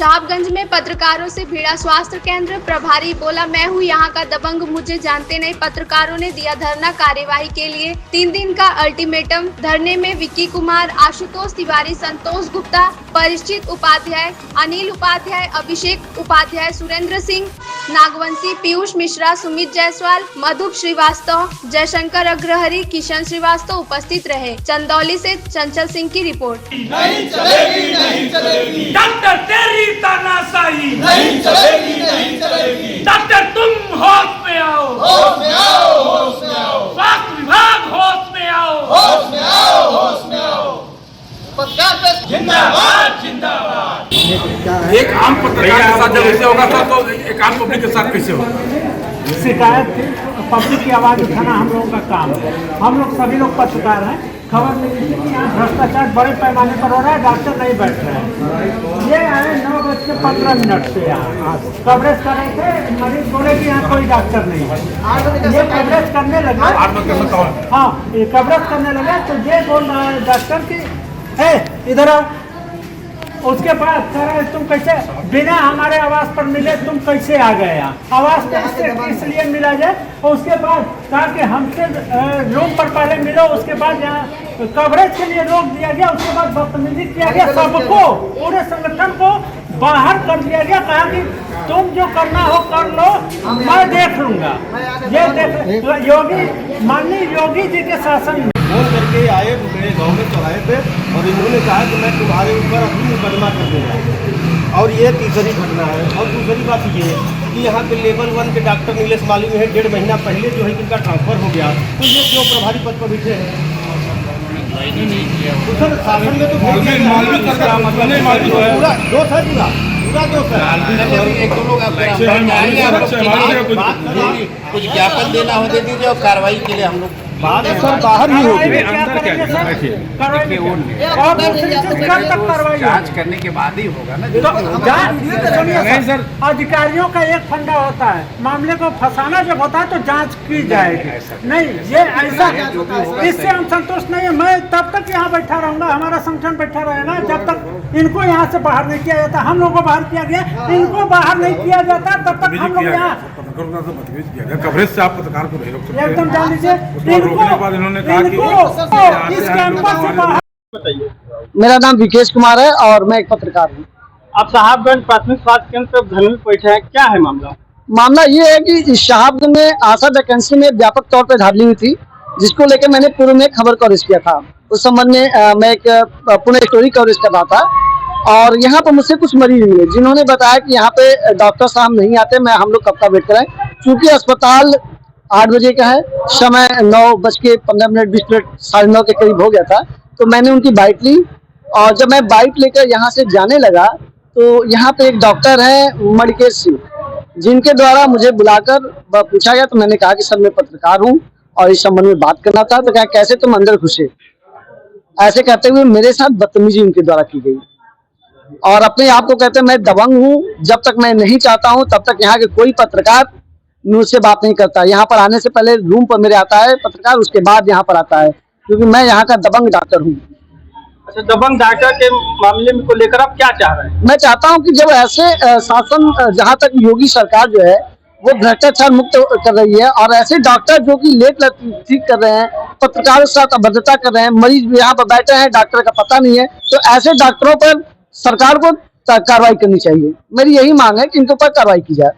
साहबगंज में पत्रकारों से भिड़ा स्वास्थ्य केंद्र प्रभारी, बोला मैं हूं यहाँ का दबंग, मुझे जानते नहीं। पत्रकारों ने दिया धरना कार्यवाही के लिए 3 दिन का अल्टीमेटम। धरने में विक्की कुमार, आशुतोष तिवारी, संतोष गुप्ता, परिचित उपाध्याय, अनिल उपाध्याय, अभिषेक उपाध्याय, सुरेंद्र सिंह, नागवंशी, पीयूष मिश्रा, सुमित जायसवाल, मधुप श्रीवास्तव, जयशंकर अग्रहरी, किशन श्रीवास्तव उपस्थित रहे। चंदौली से चंचल सिंह की रिपोर्ट। नहीं चलेगी, नहीं चलेगी डॉक्टर तेरी तानाशाही, नहीं चलेगी, नहीं चलेगी। डॉक्टर तुम होश में आओ, होश में आओ, होश में आओ। स्वास्थ्य विभाग होश में आओ, होश में आओ, होश में आओ। पत्रकार पे जिंदाबाद, जिंदाबाद। एक आम पत्रकार के साथ जब ऐसे होगा तो एक आम पब्लिक के साथ कैसे होगा? शिकायत पब्लिक की आवाज़ उठाना हम लोगों का काम है। हम लोग सभी लोग पत्रकार हैं। खबर मिली थी कि यहाँ भ्रष्टाचार बड़े पैमाने पर हो रहा है, डॉक्टर नहीं बैठ रहे हैं। ये आए 9:15 से यहाँ कवरेज कर रहे थे। मरीज बोले कि यहाँ कोई डॉक्टर नहीं है। ये कवरेज करने लगे, हाँ ये कवरेज करने लगे तो ये बोल रहा है डॉक्टर की इधर आओ। उसके बाद कह रहे तुम कैसे बिना हमारे आवास पर मिले तुम कैसे आ गए यहाँ? आवास पर इसलिए मिला जाए। और उसके बाद कहा कि हमसे रूम पर पहले मिलो, उसके बाद यहाँ कवरेज के लिए रोक दिया गया। उसके बाद बदतमीजी किया गया, सबको पूरे संगठन को बाहर कर दिया गया। कहा कि तुम जो करना हो कर लो, मैं देख लूंगा। ये देख योगी, माननीय योगी जी के शासन में फोन करके आए मेरे गांव में चौराहे पे और इन्होंने कहा कि मैं तुम्हारे ऊपर अभी मुकदमा कर दूँगा। और ये तीसरी घटना है। और दूसरी बात ये है कि यहाँ पे लेवल 1 के डॉक्टर नीलेश मालूम है 1.5 महीना पहले जो है इनका ट्रांसफर हो गया, तो ये क्यों प्रभारी पद पर बैठे हैं? सर शासन में तो पूरा दोष है, पूरा दोष है। एक दो लोग कुछ ज्ञापन देना हो दे दीजिए और कार्रवाई के लिए हम लोग बात सर बाहर ही होगी। जांच करने के बाद ही होगा ना। सर अधिकारियों का एक फंडा होता है, मामले को फंसाना जब होता है तो जांच की जाएगी। नहीं ये ऐसा, इससे हम संतुष्ट नहीं है। मैं तब तक यहाँ बैठा रहूंगा, हमारा संगठन बैठा रहेगा जब तक इनको यहाँ से बाहर नहीं किया जाता। हम लोगों को बाहर किया गया, इनको बाहर नहीं किया जाता तब तक हम लोग यहाँ कवरेज से आप पत्रकार को नहीं रोक सकते। एकदम जान लीजिए। रोकने के बाद इन्होंने कहा कि इस कैंपस से बाहर। मेरा नाम विकेश कुमार है और मैं एक पत्रकार हूँ। आप साहबगंज प्राथमिक स्वास्थ्य केंद्र पर धरने में बैठे हैं, क्या है मामला? मामला ये है कि इस साहबगंज में आशा वैकेंसी में व्यापक तौर पर धांधली हुई थी, जिसको लेकर मैंने पूर्व में खबर कवरेज किया था। उस संबंध में मैं एक पुणे स्टोरी कवरेज कर रहा था और यहाँ पर मुझसे कुछ मरीज मिले जिन्होंने बताया कि यहाँ पे डॉक्टर साहब नहीं आते, मैं हम लोग कब का वेट कराएं। चूँकि अस्पताल 8 बजे का है, समय 9:15 20 मिनट 9:30 के करीब हो गया था, तो मैंने उनकी बाइट ली। और जब मैं बाइट लेकर यहाँ से जाने लगा तो यहाँ पे एक डॉक्टर है मणिकेश सिंह, जिनके द्वारा मुझे बुलाकर पूछा गया। तो मैंने कहा कि सर मैं पत्रकार हूँ और इस संबंध में बात करना था। तो क्या कैसे तुम अंदर घुसे? ऐसे कहते हुए मेरे साथ बदतमीजी उनके द्वारा की गई और अपने आप को कहते मैं दबंग हूँ, जब तक मैं नहीं चाहता हूँ तब तक यहाँ के कोई पत्रकार मुझसे बात नहीं करता। यहाँ पर आने से पहले रूम पर मेरे आता है पत्रकार, उसके बाद यहाँ पर आता है, क्योंकि मैं यहाँ का दबंग डॉक्टर हूँ। अच्छा, दबंग डॉक्टर के मामले में को लेकर आप क्या चाह रहे हैं? मैं चाहता हूँ कि जब ऐसे शासन, जहाँ तक योगी सरकार जो है वो भ्रष्टाचार मुक्त कर रही है और ऐसे डॉक्टर जो कि लेट ठीक कर रहे हैं, पत्रकारों के साथ अभद्रता कर रहे हैं, मरीज यहाँ पर बैठे हैं, डॉक्टर का पता नहीं है, तो ऐसे डॉक्टरों पर सरकार को कार्रवाई करनी चाहिए। मेरी यही मांग है कि इनके ऊपर कार्रवाई की जाए।